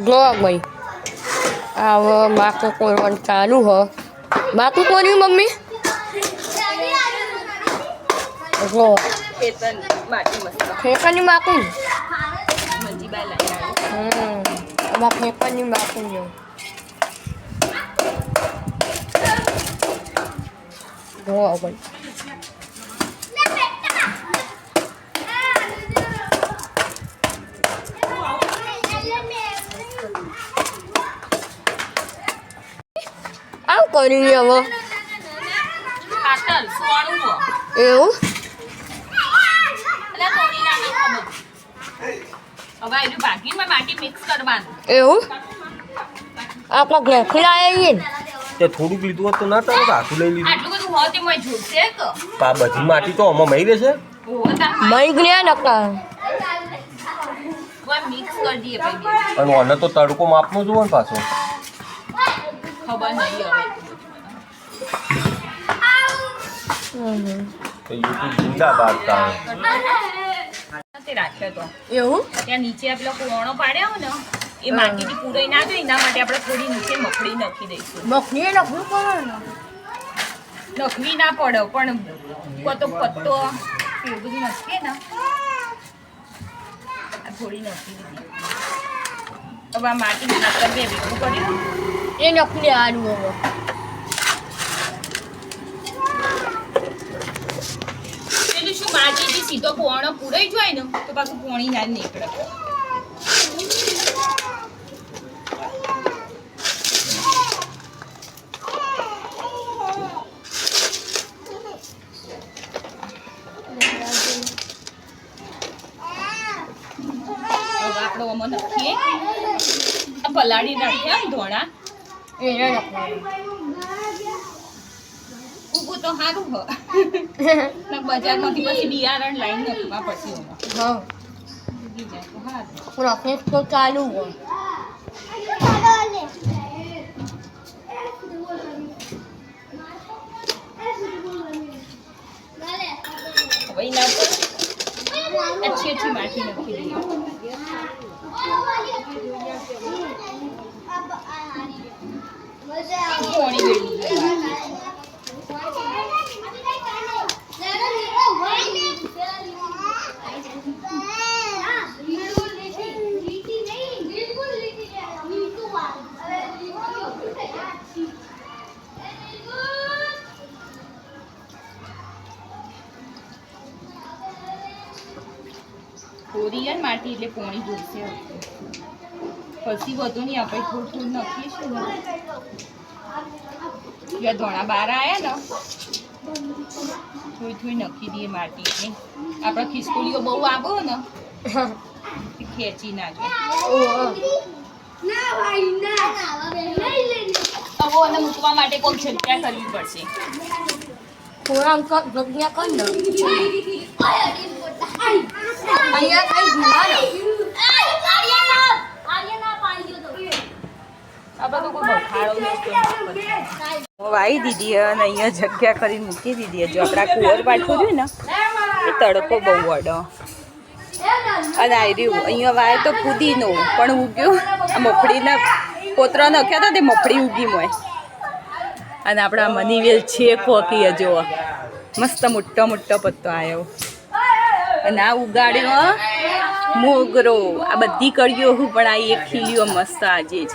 જો ભાઈ હવે માથું કોરવાનું ચાલુ હ માથું કોર્યું મમ્મી જો ફેંકાની માથું આમાં ફેંકાની માથું જો ભાઈ આવું કર્યું હવે એવું એવું આપણે ઘેરથી લાવીએ ને તે થોડુંક લીધું હોત તો ના ચાલે આખું લઈ લીધું બધી માટી તો આમાં મહી રહેશે મહી ગયા નકા અને ઓને તો તડકો માપનો જોવો ને પાછો તો યુટ્યુબ જિંદાબાદ તારે એવું ત્યાં નીચે પેલો કોણો પાડ્યો ને એ માટીથી પૂરાઈ ના જાય એના માટે આપણે થોડી નીચે મફળી નાખી દઈશું. મખની નાખવું પડે ને નખવી ના પડે પણ કતો પત્તો એવું બધું નાખીએ ને આ થોડી નાખી દીધી. હવે આ માટી ખાતર બે ભેગું કર્યું એ નખની આડું હવે પેલું શું માટીથી સીધો પોણો પૂરાઈ જાય ને તો પાછું પોણી ના નીકળે. નાખીએ પલાળી નાખ્યા ધોણા એને નાખવું ઊભું તો સારું હ બજારમાંથી પછી બિયારણ લાઈન નાખવા પછી હા પ્રોસેસ તો ચાલુ હોય હવે એના ઉપર अच्छी अच्छी माटी नाखी दઈએ. પોણી વેડી કોરિયન માટી એટલે પોણી જોઈશે પછી વધુ નહીં આપણે થોડું થોડું નાખીશું ને જ્યાં ધોણા બહાર આવ્યા ને થોડી થોડી નાખી દઈએ માટી એટલે આપણા ખિસકોલીઓ બહુ આવો ને ખેંચી ના જાય. હવે એને મૂકવા માટે કોઈ જગ્યા કરવી પડશે. થોડા જગ્યા કર ને અહીંયા કઈ જુવાના વાઈ દીધી અને અહીંયા જગ્યા કરીને મૂકી દીધી. જો આપણા કુંવર પાઠવું જોઈએ ને એ તડકો બહુ વડો અને આવી રહ્યું અહીંયા વાય તો ફૂદીનો પણ ઉગ્યો આ મફળીના પોતરા નાખ્યા હતા તે મફળી ઉગી મોય અને આપણા મનીવેલ છે કોકી જો મસ્ત મોટો મોટો પત્તો આવ્યો અને આ ઉગાડ્યો મોગરો આ બધી કળીઓ હું પણ આ એક ખીલ્યો મસ્ત આજે જ